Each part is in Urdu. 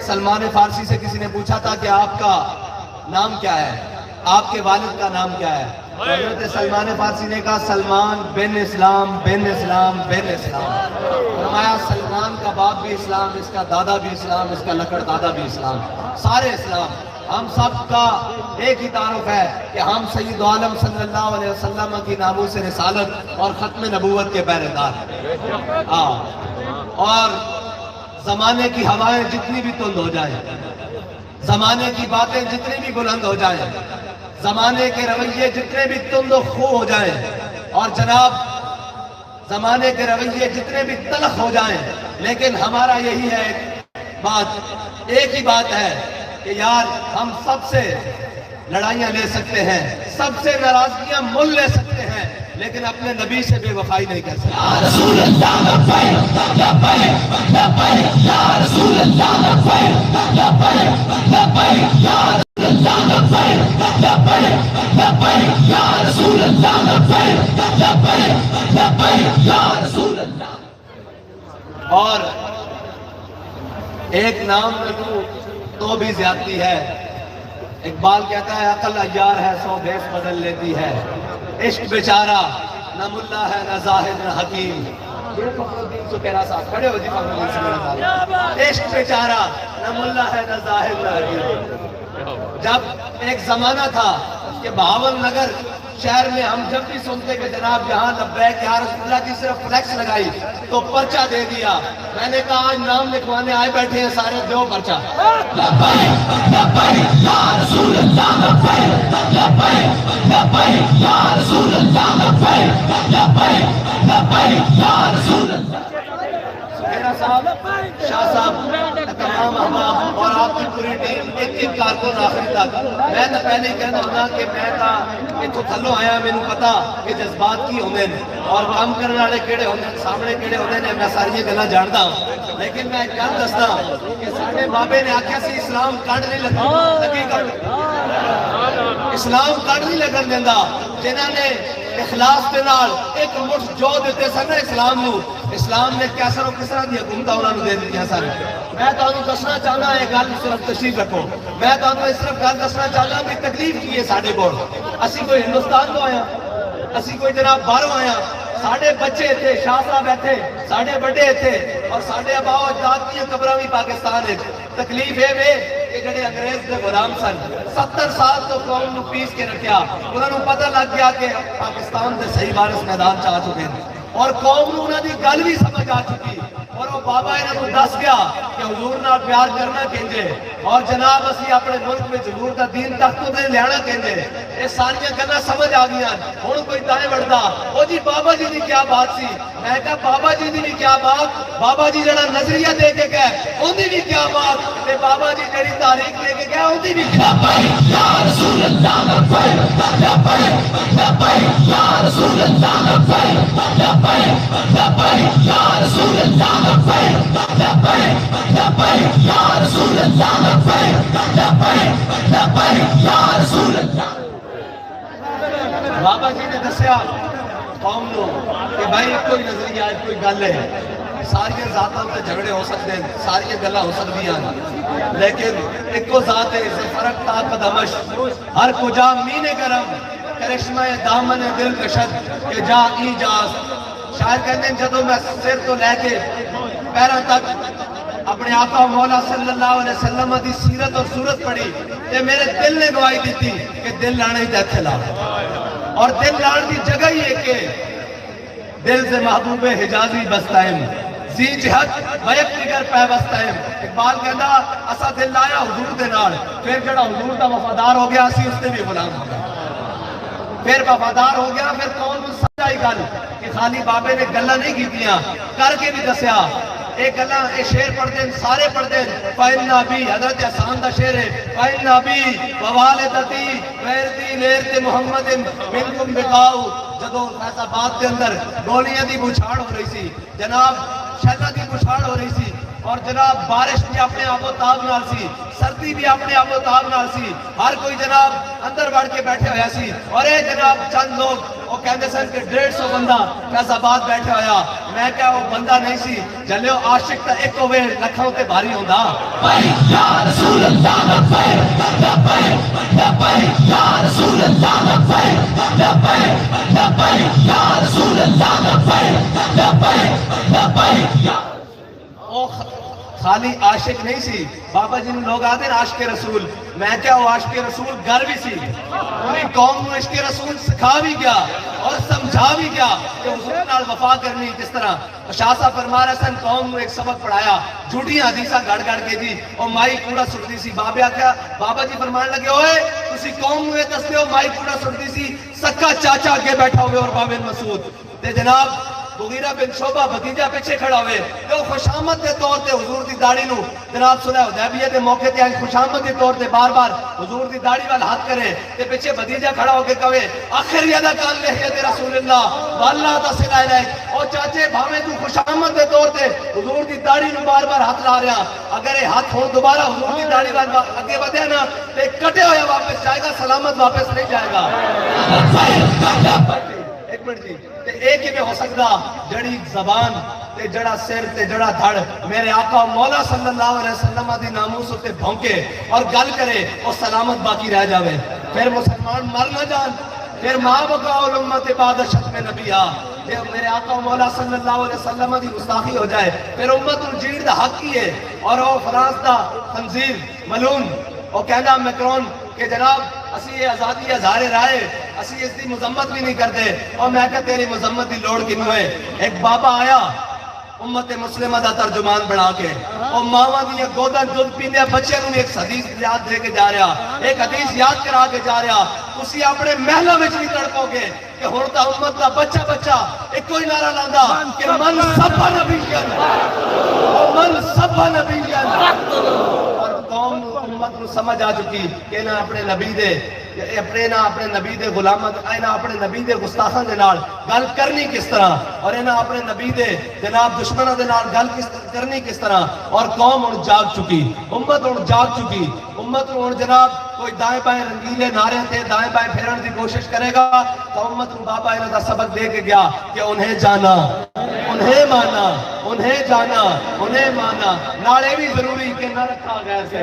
سلمان فارسی سے کسی نے پوچھا تھا کہ آپ کا نام کیا ہے، آپ کے والد کا نام کیا ہے؟ حضرت سلمان فارسی نے کہا سلمان بن اسلام بن اسلام بن اسلام۔ فرمایا سلمان کا باپ بھی اسلام، اس کا دادا بھی اسلام، اس کا لکڑ دادا بھی اسلام، سارے اسلام۔ ہم سب کا ایک ہی تعارف ہے کہ ہم سید عالم صلی اللہ علیہ وسلم کی ناموس رسالت اور ختم نبوت کے پہرے دار ہیں۔ اور زمانے کی ہوائیں جتنی بھی تند ہو جائیں، زمانے کی باتیں جتنی بھی بلند ہو جائیں، زمانے کے رویے جتنے بھی تند و خو ہو جائیں، اور جناب زمانے کے رویے جتنے بھی تلخ ہو جائیں، لیکن ہمارا یہی ہے بات، ایک ہی بات ہے کہ یار ہم سب سے لڑائیاں لے سکتے ہیں، سب سے ناراضگیاں مول لے سکتے ہیں، لیکن اپنے نبی سے بے وفائی نہیں کر سکتے۔ یا رسول اللہ لبیک لبیک لبیک، یا رسول اللہ لبیک لبیک لبیک، یا رسول اللہ لبیک لبیک لبیک، یا رسول اللہ لبیک لبیک لبیک، یا رسول اللہ۔ اور ایک نام رکھو تو بھی زیادتی ہے۔ اقبال کہتا ہے عقل عیار ہے سو بھیس بدل لیتی ہے، عشق بیچارہ نہ ملا ہے نہ زاہد نہ حکیم۔ یہ فخر الدین سکیرا صاحب کھڑے ہو جی، فخر الدین سکیرا صاحب۔ عشق بیچارہ نہ ملا ہے نہ زاہد نہ حکیم۔ جب ایک زمانہ تھا کہ بہاول نگر شہر میں ہم جب بھی سنتے کہ جناب یہاں لبیک یا رسول اللہ کی صرف فلیکس لگائی تو پرچہ دے دیا۔ میں نے کہا آج نام لکھوانے آئے بیٹھے ہیں سارے، دو پرچہ۔ لبیک لبیک یا رسول اللہ لبیک لبیک لبیک، یا رسول اللہ لبیک لبیک لبیک، یا رسول اللہ۔ سکیرا صاحب، شاہ صاحب، تمام احباب اور آپ کی پوری ٹیم، ایک ایک کارکن آخری تک۔ میں تو پہلے کہنا ہونا کہ میں اتو تھلو آیا، میں نے پتا کہ جذبات کی ہوندے نے اور کام کرنے والے کیڑے ہوندے نے، سامنے کیڑے ہوندے نے، میں ساری گلاں جاندا ہوں، لیکن میں ایک گل دسدا کہ ساڈے بابے نے آکھیا سی اسلام کڈ نہیں لگی اسلام کڈ نہیں لگن دیندا۔ جنہاں نے اخلاص دے نال ایک مٹھ جو دیتے سن اسلام نو، اسلام نے کیسر و کسرا دی حکومت انہاں نو دے دتیاں سن۔ میں تانوں دسنا چاہنا ہے گل، صرف تشریف رکھو، میں تانوں صرف گل دسنا چاہنا بھی تکلیف کی ہے ساڈے کول۔ اسی کوئی ہندوستان تو آیا، اسی کوئی جناب باہروں آیا، ساڈے بچے تھے، شاہ صاحب تھے، ساڈے بڑے تھے، اور ساڈے آبا و اجداد کی قبراں بھی پاکستان ہے۔ تکلیف ہے وے کہ جڑے انگریز دے غلام سن، 70 سال تو قوم نو پیس کے رکھیا، انہاں نو پتہ لگ گیا کہ پاکستان دے صحیح وارث میدان چ آ چکے ہیں، اور قوم نو انہاں دی گل بھی سمجھ آ چکی، اور وہ بابا انہاں کو دس گیا کہ حضور نال پیار کرنا کینجے، اور جناب اسی اپنے ملک میں حضور دا دین تخت تے لیانا کینجے۔ یہ ساری گلاں سمجھ آ گئی، ہن کوئی دائیں وڑدا او جی بابا جی دی کیا بات سی۔ میں کہا بابا جی دی بھی کیا بات، بابا جی جڑا نظریہ دے کے گئے اودی بھی کیا بات، تے بابا جی جڑی تاریخ دے کے گئے اودی بھی کیا بات۔ یا رسول اللہ لبیک لبیک لبیک، یا رسول اللہ لبیک لبیک لبیک، یا رسول اللہ لبیک لبیک لبیک، یا رسول اللہ لبیک لبیک لبیک، یا رسول اللہ۔ بابا جی نے دسیا قوم نو کہ بھائی کوئی نظریہ ہے، کوئی گل ہے، ساری ذاتاں تے جھگڑے ہو سکتے ہیں، ساری گلاں ہو سکتی ہیں، لیکن ایکو ذات ہے، سے فرق تا قدمش ہر کجا مین گرم، کرشمہ دامن دل کشد کہ جا ایجاز۔ شاعر کہتے ہیں جدو میں سر تو لے کے پیروں تک اپنے آقا مولا صلی اللہ علیہ وسلم دی سیرت اور صورت پڑھی، تے میرے دل نے گواہی دیتی کہ دل لانے ہی دیتھے لا، اور دل لان دی جگہ ہی ہے کہ دل سے محبوب حجازی بستائم، زی جہت بیک نگر پہ بستائم۔ اقبال کہتا اسا دل لایا حضور دے نال، پھر جڑا حضور دا وفادار ہو گیا اسی اس نے بھی غلام ہو گیا، پھر وفادار ہو گیا، پھر کون سمجھائی گل کہ خالی بابے نے گلاں نہیں کیتیاں، کر کے بھی دسیا۔ ایک گلاں اے شعر پڑھ دیں، سارے پڑھ دیں۔ فَإِنَّ أَبِي حضرت حسان دا شعر ہے، فَإِنَّ أَبِي وَوَالِدَتِي غَيْرَتِي لَيْرَتِ مُحَمَّدٍ مِنْكُمْ بِقَاؤُ۔ جدو فیض آباد کے اندر گولیاں دی بچھاڑ ہو رہی سی، جناب شہدہ دی بچھاڑ ہو رہی سی، اور جناب بارش بھی اپنے آب و تاب نال سی، سردی بھی اپنے آب و تاب نال سی، ہر کوئی جناب اندر بڑھ کے بیٹھے ہویا سی، اور اے جناب چند لوگ وہ کہندے سن کہ 150 بندہ فیض آباد بیٹھے ہویا، میں کیا وہ بندہ نہیں سی جلیو عاشق تا ایک ہوئے لکھوں تے بھاری ہوندا۔ یا رسول اللہ لبیک لبیک لبیک یا رسول اللہ لبیک لبیک لبیک یا رسول اللہ لبیک لبیک لبیک۔ وہ خالی عاشق نہیں سی، بابا جی نے لوگ آتے ہیں عاشق رسول، میں کیا وہ عاشق رسول گھر بھی سی، پوری قوم نے عشق رسول سکھا بھی گیا اور سمجھا بھی گیا کہ حضور نال وفا کرنی کس طرح۔ شاہ صاحب فرما رہے سن قوم نے ایک سبق پڑھایا، جھوٹیاں حدیثاں گڑ گڑ کے جی اور مائی کوڑا سٹتی سی، بابا جی فرمانے لگے ہوئے تسی قوم نے دستے ہو مائی کوڑا سٹتی سی، سکا چاچا اگے بیٹھا ہوئے اور بابا مسعود تے جناب مغیرہ بن شعبہ بھتیجا پیچھے کھڑا ہوئے تو خوشامد کے طور تے حضور دی داڑھی نو جناب صلح حدیبیہ دے موقع تے خوشامد کے طور تے بار بار حضور دی داڑھی وال ہاتھ کرے تے پیچھے بھتیجا کھڑا ہو کے کہے آخر یدا کان لحیت رسول اللہ واللہ تا صلح علیک، او چاچے بھاویں تو خوشامد کے طور تے حضور دی داڑھی نو بار بار ہاتھ لا رہا، اگر یہ ہاتھ ہون دوبارہ حضور دی داڑھی وال اگے ودے نا تے کٹے ہویا واپس جائے گا، سلامت واپس نہیں جائے گا۔ ایک منٹ جی، ایک ہی میں ہو سکتا جڑی زبان تے جڑا سر تے جڑا دھڑ میرے آقا مولا صلی اللہ علیہ وسلم دی ناموس تے بھونکے اور گل کرے اور سلامت باقی رہ جاوے، پھر مسلمان مر نہ جان، پھر ماں بقاء الامت بعد شتم نبیہ، میرے آقا مولا صلی اللہ علیہ وسلم دی گستاخی ہو جائے، پھر امت الجیڑ دا حق ہی ہے، اور وہ فرانس دا خنزیر ملون وہ کہنا میکرون کہ جناب اسی یہ آزادی ہزارے رائے اسی اس دی مذمت بھی نہیں کرتے، اور میں کہا تیری مذمت دی لوڑ کنوں ہے۔ ایک بابا آیا امت مسلمہ دا ترجمان بنا کے اور ماما دیا گودن دودھ پیندے بچے نوں ایک حدیث یاد دے کے جا رہا، ایک حدیث یاد کرا کے جا رہا، اسی اپنے محلہ میں نہیں تڑپو گے کہ ہوتا امت دا بچہ بچہ ایک کوئی نعرہ لاندا کہ من سب نبیین من سب نبیین، اور قوم امت نو سمجھ آ چکی کہ نہ اپنے نبی دے اپنے نبی دے غلامت اینا اپنے نبی دے گستاخان دے نال گل کرنی کس طرح، اور اینا اپنے نبی دے جناب دشمنہ دے نال گل کرنی کس طرح، اور قوم ان جاگ چکی، امت ان جاگ چکی، امت ان جناب کوئی دائیں بائیں رنگیلے نعرے تھے دائیں بائیں پھیرن کی کوشش کرے گا تو امت ان بابا انہوں کا سبق دے کے گیا کہ انہیں جانا انہیں مانا انہیں جانا انہیں مانا، نالے بھی ضروری کہ نہ رکھا غیر سے،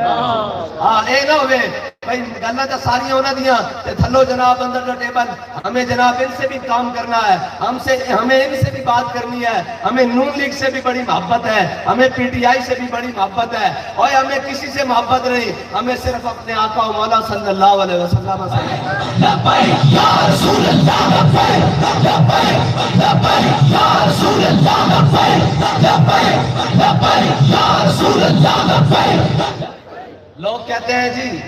ہاں اے نہ ہوئے بھائی گلہ تا ساری ہونا دیا تھلو جناب اندر کا ٹیبل، ہمیں جناب ان سے بھی کام کرنا ہے، ہمیں ان سے بھی بات کرنی ہے، ہمیں نون لیگ سے بھی بڑی محبت ہے، ہمیں پی ٹی آئی سے بھی بڑی محبت ہے، اور ہمیں کسی سے محبت نہیں، ہمیں صرف اپنے آقا و مولا صلی اللہ علیہ وسلم سے لبیک یا رسول اللہ لبیک لبیک لبیک یا رسول اللہ لبیک لبیک لبیک یا رسول اللہ لبیک۔ لوگ کہتے ہیں جی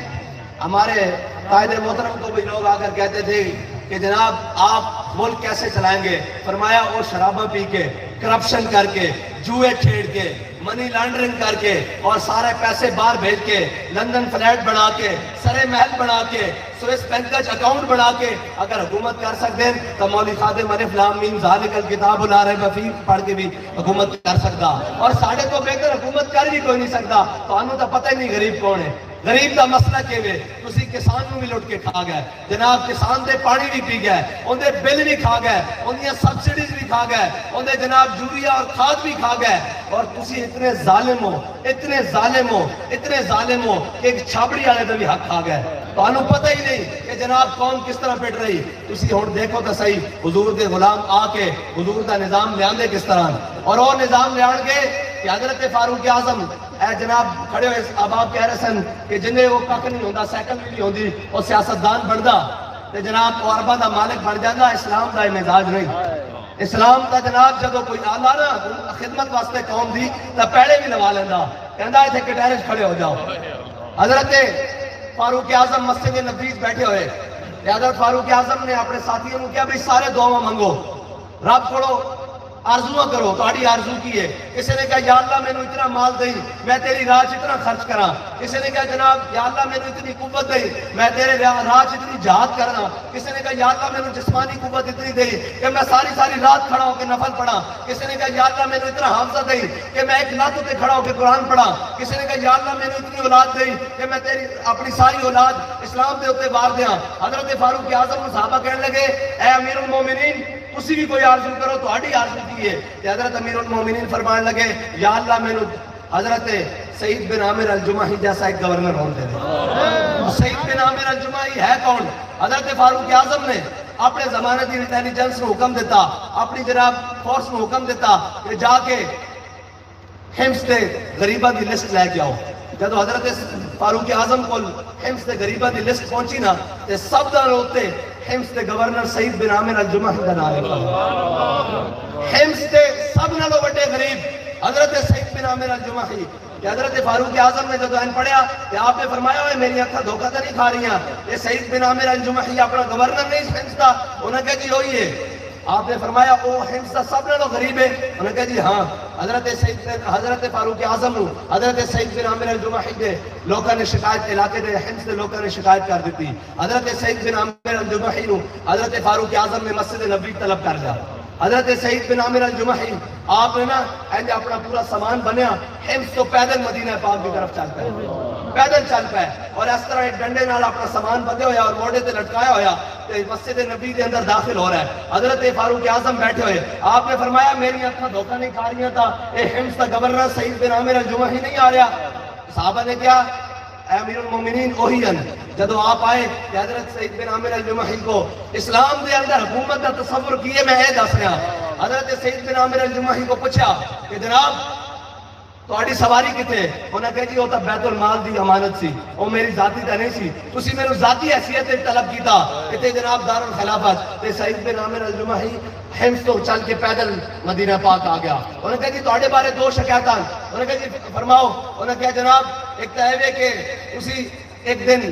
ہمارے قائد محترم کو بھی لوگ آ کر کہتے تھے کہ جناب آپ ملک کیسے چلائیں گے، فرمایا وہ شرابہ پی کے کرپشن کر کے جوئے کھیڑ کے منی لانڈرنگ کر کے اور سارے پیسے باہر بھیج کے لندن فلیٹ بنا کے سرے محل بنا کے سوئس بینکج اکاؤنٹ بنا کے اگر حکومت کر سکتے ہیں تو مولی خادم الف لام میم ذالک الکتاب لا ریب فیہ پڑھ کے بھی حکومت کر سکتا، اور ساڑھے تو بہتر حکومت کر بھی کوئی نہیں سکتا، تو انہوں تو پتہ ہی نہیں غریب کون ہے، غریب دا مسئلہ کیوے تسی کسان نو بھی لٹ کے کھا گئے، جناب کسان دے پانی بھی پی گئے، ان دے بل بھی کھا گئے، ان دیا سبسڈیز بھی کھا گئے، ان دے جناب یوریا اور کھاد بھی کھا گئے، اور تسی اتنے ظالم ہو اتنے ظالم ہو اتنے ظالم ہو کہ ایک چھابڑی والے دا بھی حق کھا گئے، تو انہوں پتہ ہی نہیں کہ جناب قوم کس طرح پٹ رہی، تسی ہون دیکھو تو صحیح حضور دے غلام آ کے حضور دا نظام لے آندے کس طرح، اور وہ نظام لے آن کے کہ حضرت فاروق اعظم اے جناب کھڑے ہوئے اب آپ کہہ رہے سن کہ جنہیں وہ کک نہیں ہوندہ سیکل بھی نہیں ہوندی وہ سیاستدان بڑھدا تے جناب وہ عربہ دا مالک بڑھ جاندہ، اسلام دا مزاج نہیں، اسلام دا جناب جدو کوئی آلہ نا خدمت واسطے قوم دی تا پیڑے بھی لوا لیندہ کہندہ ہے تھے کٹیرج کھڑے ہو جاؤ۔ حضرت فاروق اعظم مسجد نبوی بیٹھے ہوئے، حضرت فاروق اعظم نے اپنے ساتھیوں کو کیا بھئی سارے دعا منگو، رب کھڑو آرزو کرو تہاڈی آرزو کی ہے. کسی نے کہا یا اللہ مینوں اتنا مال دئی میں تیری راہ اتنا خرچ کراں. کسی نے کہا جناب یا اللہ مینوں اتنی قوت دئی میں تیرے راہ اتنی جہاد کراں. کسی نے کہا یا اللہ مینوں جسمانی قوت اتنی دئی کہ میں ساری رات کھڑا ہو کے نفل پڑھا. کسی نے کہا یا اللہ مینوں اتنا حافظہ دئی کہ میں ایک لات تے کھڑا ہو کے قرآن پڑھا. کسی نے کہا یا اللہ مینوں اتنی اولاد دئی کہ میں تیری اپنی ساری اولاد اسلام دے اوتے وار دیاں. حضرت فاروق اعظم صحابہ کہنے لگے اے امیر المومنین تسی بھی کوئی آرزو کرو تہاڈی آرزو کی ہے. حضرت امیر المومنین فرمانے لگے یا اللہ مینوں حضرت سعید بن عامر الجمحی جیسا ایک گورنر ہون دے دے. سعید بن عامر الجمحی ہے کون؟ حضرت فاروق اعظم نے اپنے زمانے دی انٹیلیجنس کو حکم دیتا, اپنی جناب فورس کو حکم دیتا کہ جا کے حمص تے غریباں دی لسٹ لے کے آؤ. جدو حضرت فاروق اعظم کو حمص تے غریباں دی لسٹ پہنچی نا تے سب دا روتے حمص تے گورنر سعید بن عامر الجمحی دا نام لکھا. حمص تے سب نالوں بڑے غریب حضرت سعید بن عامر الجمحی. حضرت فاروق اعظم نے جدو پڑھیا کہ آپ نے فرمایا ہوئے میری اکھا دھوکہ تو نہیں کھا رہی ہیں, یہ سعید بن عامر الجمحی اپنا گورنر نہیں حمص دا؟ انہوں نے کہا جی ہوئی ہے. آپ نے فرمایا او حمص دا سب نالوں غریب ہے؟ انہوں نے کہا جی ہاں. حضرت فاروق اعظم نو حضرت سعید بن عامر الجمحی دے لوکاں نے شکایت علاقے دے حمص دے لوکاں نے شکایت کر دیتی. حضرت سعید بن عامر الجمحی نو حضرت فاروق اعظم نے مسجد نبوی طلب کر لیا. حضرت سعید بن عامر الجمحی آپ نے نا اپنا پورا سامان بنیا حمص تو پیدل مدینہ پاک کی طرف چل پائے, پیدل چل پائے اور اس طرح ایک ڈنڈے نال اپنا سامان بندے ہویا اور موڑے تے لٹکایا ہویا مسجد نبی کے اندر داخل ہو رہا ہے. حضرت فاروق اعظم بیٹھے ہوئے, آپ نے فرمایا میری اکھاں دھوکہ نہیں کھا رہی تھا, اے حمص کا گورنر سعید بن عامر الجمحی نہیں آ رہا. صحابہ نے کیا اے امیر المومنین وہی ہیں. جدو آپ آئے کہ حضرت سعید بن عامر الجمحی کو اسلام دے اندر حکومت کا تصور کیے میں دس رہا. حضرت سعید بن عامر الجمحی کو پوچھا کہ جناب تہاڈی سواری کتے؟ انہوں نے کہا جی وہ تو بیت المال دی امانت سی, وہ میری ذاتی تے نہیں سی, تسی میرے ذاتی حیثیت طلب کیتا کہ جناب دار الخلافت. تے سعید بن عامر الجمحی حمص تو چل کے پیدل مدینہ پاک آ گیا. انہوں نے کہا جی تہاڈے بارے دو شکایتاں. انہوں نے کہا جی فرماؤ. انہوں نے کہا جناب ایک تو ہے کہ تسی ایک دن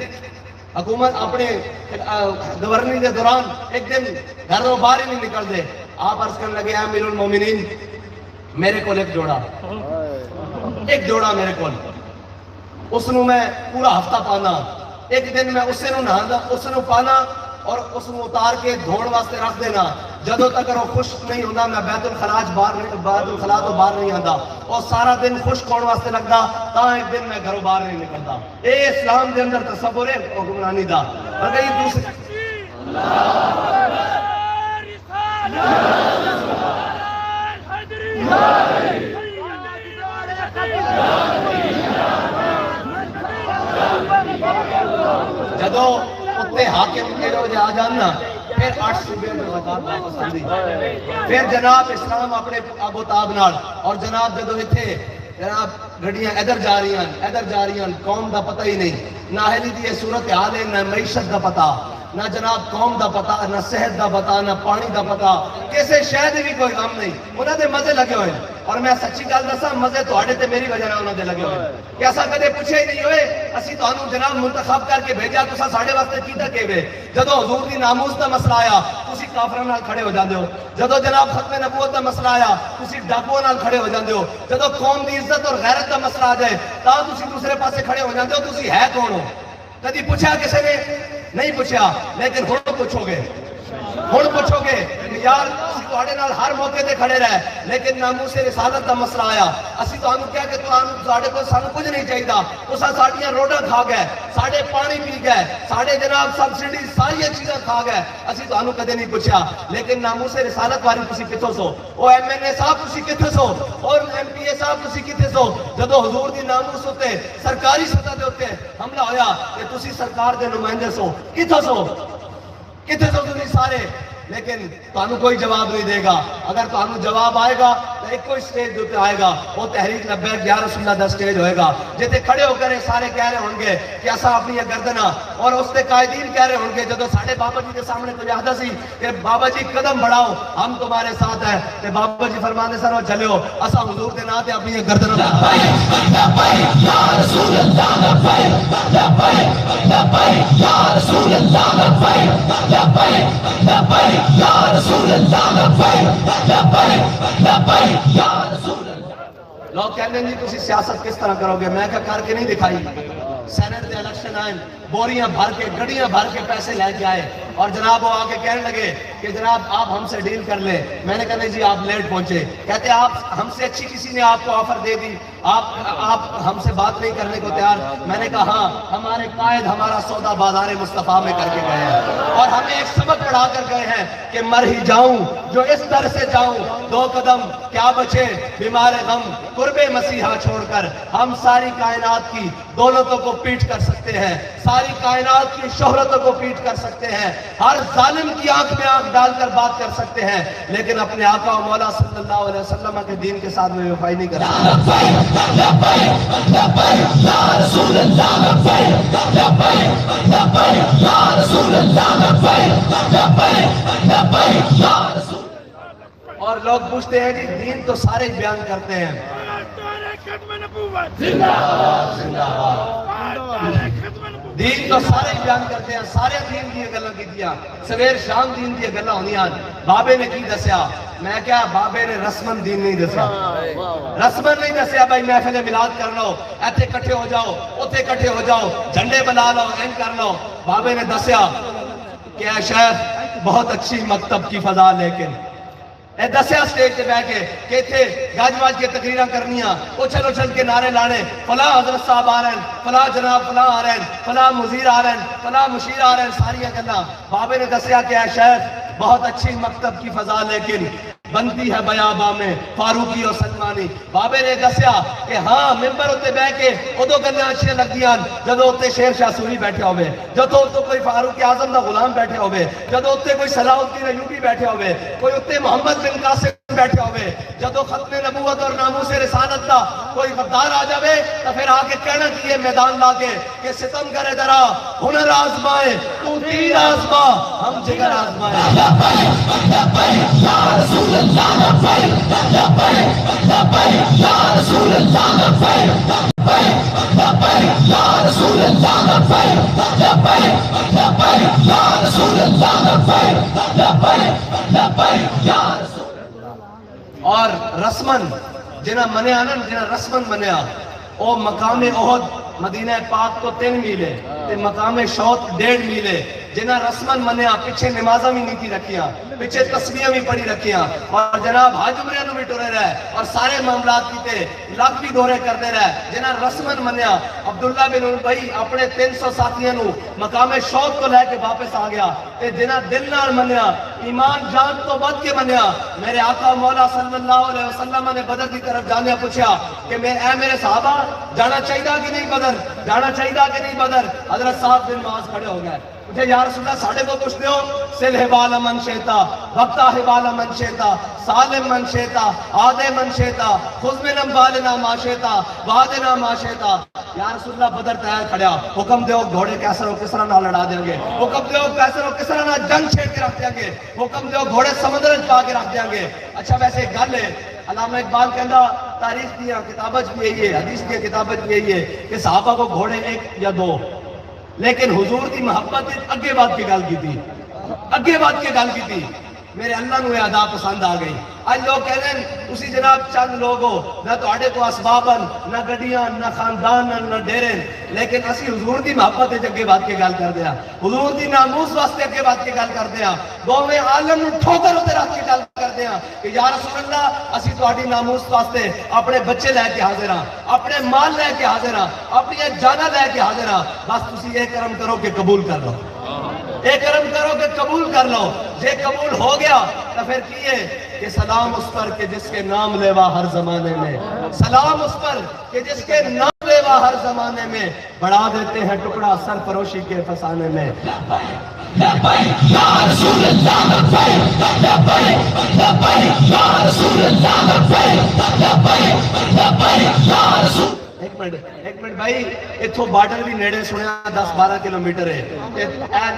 حکومت اپنے گورنری دے دوران ایک دن گھروں باہر ہی نہیں نکل دے. آپ عرض کرنے لگے امیر المومنین میرے کو ایک جوڑا میرے کو اس نو میں پورا ہفتہ پانا, ایک دن میں اسے نو نہانا اس نو پانا اور اس نو اتار کے دھوڑ واسطے رکھ دینا. جدو تک وہ خشک نہیں ہوتا میں بیت الخلا تو باہر نہیں آتا, اور سارا دن خشک ہونے واسطے لگتا تا ایک دن میں گھروں باہر نہیں نکلتا. اے اسلام دے اندر تصور ہے حکمرانی دا. مگر یہ دوسری جدو اتنے حاکم کے روز آ جانا پھر 8 صوبے میں زکات واپس آندی. پھر جناب اسلام اپنے ابو تاب نال اور جناب جدو اتنے جناب گڈیاں ادھر جا رہی ہیں قوم دا پتہ ہی نہیں. نہ اہلی دی صورت حال ہے, نہ معیشت دا پتہ, نہ جناب قوم دا پتہ, نہ صحت دا پتہ, نہ پانی دا پتہ, کسے شے دی بھی کوئی غم نہیں. انہاں دے مزے لگے ہوئے اور میں سچی گل دساں مزے تہاڈے تے میری وجہ نال انہاں دے لگے ہوئے کہ اساں کدے پوچھے ہی نہیں ہوئے اسی تانوں جناب منتخب کر کے بھیجا تساں ساڈے واسطے کیتا کیویں. جدو حضور دی ناموس دا مسئلہ آیا تسی کافراں نال کھڑے ہو جاندے ہو. جدو جناب ختم نبوت دا مسئلہ آیا تسی ڈاکوؤں نال کھڑے ہو جاندے ہو. جدو قوم دی عزت اور غیرت دا مسئلہ آ جائے تاں تسی دوسرے پاسے کھڑے ہو جاندے ہو. تسی ہے کون ہو؟ کدی پوچھا کسی نے نہیں پوچھا, لیکن ہن پوچھو گے کہ یار اسی تہاڈے نال ہر موقع تے کھڑے رہے, لیکن ناموس رسالت دا مسئلہ آیا اسی تانوں کہا کہ ساڈے کول سانوں کچھ نہیں چاہیدا, تساں ساڈیاں روڈاں کھا گئے, ساڈے پانی پی گئے, ساڈے جناب سبسڈی ساری چیزاں کھا گئے, اسی تانوں کدے نہیں پوچھا. لیکن ناموس رسالت واری تسی کتھوں سو؟ او ایم این اے صاحب تسی کتھے سو اور ایم پی اے صاحب تسی کتھے سو؟ جدو حضور دی ناموس ہوتے سرکاری سطح دے اوتے حملہ ہویا کہ تسی سرکار دے نمائندے سو, کتھوں سو تسی سارے. لیکن تانوں کوئی جواب نہیں دے گا. اگر تانوں جواب آئے گا تو ایک کوئی سٹیج دوتے آئے گا, وہ تحریک لبیک یا رسول اللہ دا سٹیج ہوئے گا جتے کھڑے ہو کر سارے کہہ رہے ہوں گے کہ اساں اپنی گردناں اور اس دے قائدین کہہ رہے ہوں گے جدو ساڈے بابا جی کے سامنے کوئی آہدا سی کہ بابا جی قدم بڑھاؤ ہم تمہارے ساتھ ہیں, تے بابا جی فرماندے سن او چلو اساں حضور دے نام تے اپنی گردناں لبیک یا رسول اللہ لبیک لبیک یا رسول اللہ لبیک لبیک لبیک یا رسول اللہ لبیک لبیک لبیک یا رسول اللہ. لوگ کہتے ہیں جی تسی سیاست کس طرح کرو گے؟ میں کہا کر کے نہیں دکھائی. سینٹ دے الیکشن آئے, بوریاں بھر کے گڑیاں بھر کے پیسے لے کے آئے اور جناب وہ آ کے کہنے لگے کہ جناب آپ ہم سے ڈیل کر لیں. میں نے کہا نہیں جی آپ لیٹ پہنچے. کہتے آپ ہم سے اچھی کسی نے آپ کو آفر دے دی, آپ ہم سے بات نہیں کرنے کو تیار. میں نے کہا ہاں ہمارے قائد ہمارا سودا بازار مصطفیٰ میں کر کے گئے ہیں اور ہمیں ایک سبق پڑھا کر گئے ہیں کہ مر ہی جاؤں جو اس در سے جاؤں, 2 قدم کیا بچے بیمار غم قرب مسیحا چھوڑ کر. ہم ساری کائنات کی دولتوں کو پیٹ کر سکتے ہیں, ساری کائنات کی شہرتوں کو پیٹ کر سکتے ہیں, ہر ظالم کی آنکھ میں آنکھ ڈال کر بات کر سکتے ہیں, لیکن اپنے آقا و مولا صلی اللہ علیہ وسلم کے دین کے ساتھ میں وفائی نہیں کر سکتے. اور لوگ پوچھتے ہیں جی دین تو سارے بیان کرتے ہیں. دین تو سارے بیان کرتے ہیں, سارے دین کی گلاں کیتیاں, سویر شام دین کی گلاں ہونیاں. بابے نے کی دسیا؟ میں کیا بابے نے رسمن دین نہیں دسیا, رسمن نہیں دسیا بھائی محفل میلاد کر لو, ایتھے کٹھے ہو جاؤ, اوتھے کٹھے ہو جاؤ, جھنڈے بنا لو, این کر لو. بابے نے دسیا کہ اے شیخ بہت اچھی مکتب کی فضا, لیکن اے دسیا سٹیج پہ بیٹھ کے کہ تھے گاج واج کے تقریریں کرنیاں, اچھل اچھل کے نعرے لانے, فلاں حضرت صاحب آ رہے ہیں, فلاں جناب فلاں آ رہے ہیں, فلاں مزیر آ رہے ہیں, فلاں مشیر آ رہے ہیں, ساری گلاں. بابے نے دسیا کہ اے شیخ بہت اچھی مکتب کی فضا, لیکن بنتی ہے بیاباں میں فاروقی اور سلمانی. بابے نے دسیا کہ ہاں ممبر ہوتے بہ کے ادو گلاں اچھے لگدیاں جدو اتنے شیر شاہ سوری بیٹھے ہوئے, جدو اتنے کوئی فاروق اعظم دا غلام بیٹھے ہوئے, جدو اتنے کوئی صلاح الدین ایوبی بیٹھے ہوئے, کوئی اتنے محمد بن قاسم بیٹھے ہوئے. جدو ختم نبوت اور ناموس رسالت دا کوئی غدار آ جاوے تو پھر آ کے کہنا چاہیے میدان لا کے کہ ستم کرے درا ہنر آزمائے تو تیر آزما ہم جگر آزمائے. اور رسمن جنہ منیا نا, جنہ رسمن منیا او مقام احد مدینہ پاک تو 3 میل ہے تے مقام شوط 1.5 میل ہے. جنہ رسمن منیا پیچھے نمازاں بھی نہیں رکھیاں, پیچھے تسبیحاں بھی پڑھی رکھیاں, اور جناب حج عمرے نو بھی ٹرے رہے اور سارے معاملات کیتے, لاکھ بھی دورے کرتے رہے. جنہ رسمن منیا عبداللہ بن ابی اپنے 300 ساتھیاں نو مقام شوط کو لے کے واپس آ گیا. تے جنہ دل نال منیا, ایمان جان تو بد کے منیا, میرے آقا مولا صلی اللہ علیہ وسلم نے بدر کی طرف جانے پوچھا کہ اے میرے صحابہ جانا چاہیے کہ نہیں بدر, جانا چاہیے کہ نہیں بدر. حضرت صاحب بن معاذ کھڑے ہو گئے, مجھے یا رسول اللہ ساڑھے کو پوچھتے ہو, سل حبال من شیتا وقتا حبال من شیتا سالم من شیتا آدھے من شیتا خذ من اموالنا ما شیتا وعدنا ما شیتا. یا رسول اللہ بدر تیار کھڑیا, حکم دیو گھوڑے کیسر و کسرا نہ لڑا دیں گے, حکم دیو کیسر و کسرا نہ جنگ چھیڑ کے رکھ دیں گے, حکم دیو گھوڑے سمندر پا کے رکھ دیں گے. اچھا ویسے گل ہے, علامہ اقبال کہندا تاریخ دیا کتابت بھی یہی ہے, حدیث کی کتابت بھی یہی ہے کہ صحابہ کو گھوڑے 1 یا 2, لیکن حضور کی محبت اگے بات کی گل کی تھی, اگے بات کی گل کی تھی. میرے اللہ نو یہ ادا پسند آ گئی. آج لوگ کہہ رہے ہیں اسی جناب چند لوگ ہو, نہ تو کو اسبابن, نہ گڈیاں, نہ خاندان, نہ ڈیرے, لیکن اسی حضور دی محبت اگے بات کی گل کر دیا, حضور دی ناموس واسطے اگے بات کی گل کر دیا, دوویں عالم نو ٹھوکر تے رکھ کے گل کر دیا کہ یا رسول اللہ اسی تہاڈی ناموس واسطے اپنے بچے لے کے حاضر ہاں, اپنے مال لے کے حاضر ہاں, اپنی جاناں لے کے حاضر ہاں, بس تسی یہ کرم کرو کہ قبول کر لو, یہ کرم کرو کہ قبول کر لو. یہ قبول ہو گیا تو پھر کیے کہ سلام اس پر کہ جس کے نام لیوا ہر زمانے میں, سلام اس پر کہ جس کے نام لیوا ہر زمانے میں, بڑھا دیتے ہیں ٹکڑا سر فروشی کے فسانے میں. ایک منٹ بھائی, اتھو بارڈر بھی نیڑے سنیا 10-12 کلومیٹر ہے,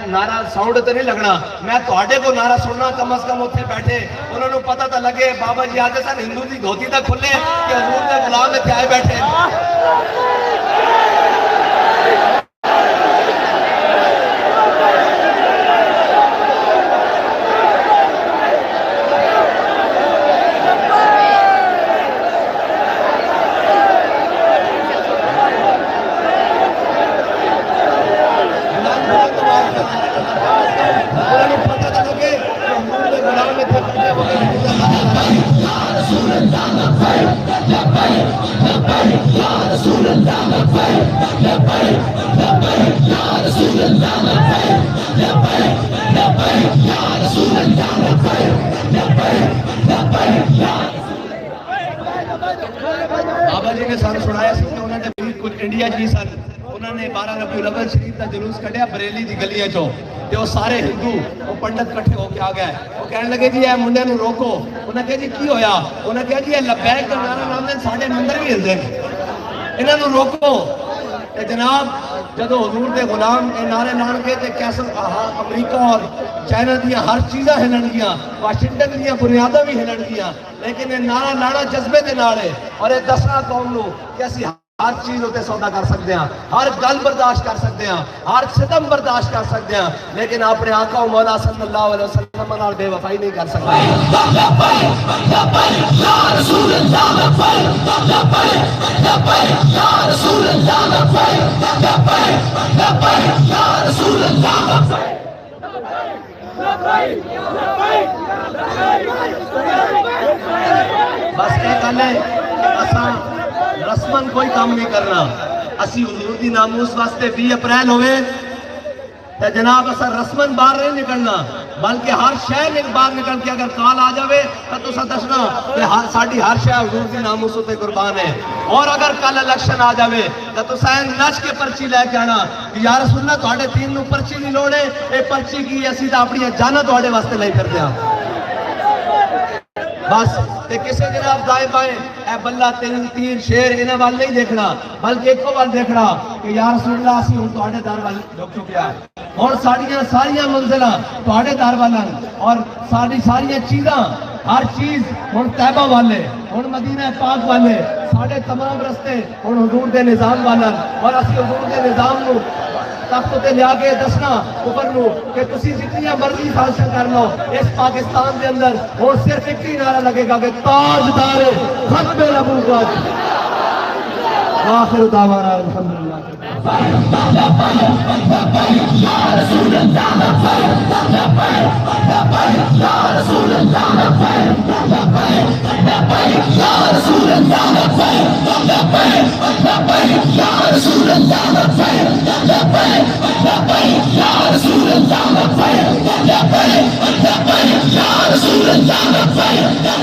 نعرہ ساؤنڈ تو نہیں لگنا, میں تواڈے کو نعرہ سننا کم از کم اتنے بیٹھے انہوں نے پتہ تو لگے بابا جی آتے سن ہندو دی دھوتی تک کھلے کہ حضور دے غلام اتنے آئے بیٹھے. جی نے سان سنایا سی کہ انہوں نے بھی کچھ انڈیا جی سن انہوں نے 12 ربیع الاول شریف کا جلوس کھڑیا بریلی دی گلیاں چوں تے وہ سارے ہندو وہ پنڈت کٹھے ہو کے آ گئے وہ کہنے لگے جی اے منڈے نو روکو انہوں نے کہا جی کی ہویا انہوں نے کہا جی اے لبیک دا نعرہ لاندے ساڈے مندر بھی ہلدے انہاں نو روکو تے جناب جدو حضور دے غلام اے نعرے لان کے تے کیسر امریکہ اور چائنا دیا ہر چیزاں ہلن گیا واشنگٹن دیا بنیاداں بھی ہلن گیا لیکن یہ نعرہ لانا جذبے دے نال ہے اور یہ دسنا قوم نو کہ اسی ہر چیز ہوتے سودا کر سکتے ہیں ہر گل برداشت کر سکتے ہیں ہر ستم برداشت کر سکتے ہیں لیکن اپنے آقا و مولا صلی اللہ علیہ وسلم نال بے وفائی نہیں کر سکتے بس ایک گل ہے کہ اساں رسمن کوئی کام نہیں کرنا اسی حضور دی ناموس واسطے 20 اپریل ہوئے تے جناب اسا رسمن باہر نہیں نکلنا بلکہ ہر شہر میں باہر نکل کے اگر کال آ جاوے تو تسا دسنا کہ ساڈی ہر شہر حضور دی ناموس تے قربان ہے اور اگر کل الیکشن آ جاوے تو تسا نچ کے پرچی لے کے آنا کہ یا رسول اللہ تواڈے دین نو پرچی نہیں لوڑ ہے اے پرچی کی اسی تے اپنی جاناں تواڈے واسطے لے کر دیاں بس تے کسے جناب دائیں بائیں اے بلہ تیر شیر انہیں وال نہیں دیکھنا بلکہ ایک کو وال دیکھنا کہ یا رسول اللہ اسی ہوں توڑے دار وال جھک چکیا ہے اور ساریاں منزلہ توڑے دار والن اور ساریاں چیزاں ہر چیز ہوں طیبہ والے ہوں مدینہ پاک والے ساڑھے تمام رستے ہوں حضور دے نظام والن اور اسی حضور دے نظام نو تخت تے لیا کے دسنا اوپر نو کہ تسی جتنی مرضی سازشاں کر لو اس پاکستان دے اندر اور صرف ایک ہی نعرہ لگے گا کہ تاجدار ختم نبوت آخر دعوانا الحمدللہ یا رسول اللہ یا رسول اللہ یا رسول اللہ یا رسول اللہ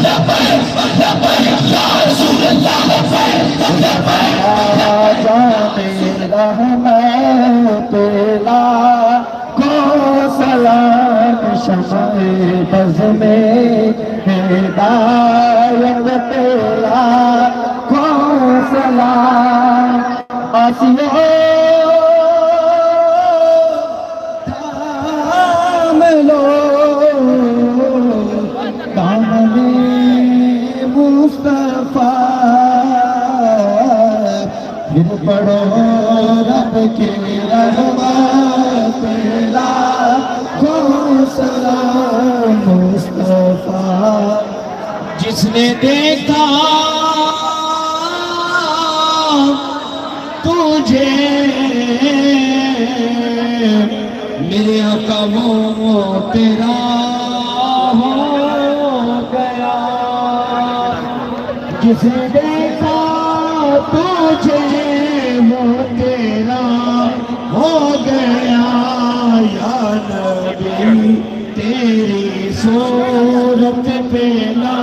شمع بز میں ہدایت تیرا کو سلام آسیوں تھام لو دامن مصطفیٰ پھر پڑھو رب کی رحمت تیرا سلام مصطفیٰ جس نے دیکھا تجھے میرے آقا وہ تیرا ہو گیا جس نے دیکھا تجھے وہ تیرا ہو گیا یا نبی تیری صورت پہ لا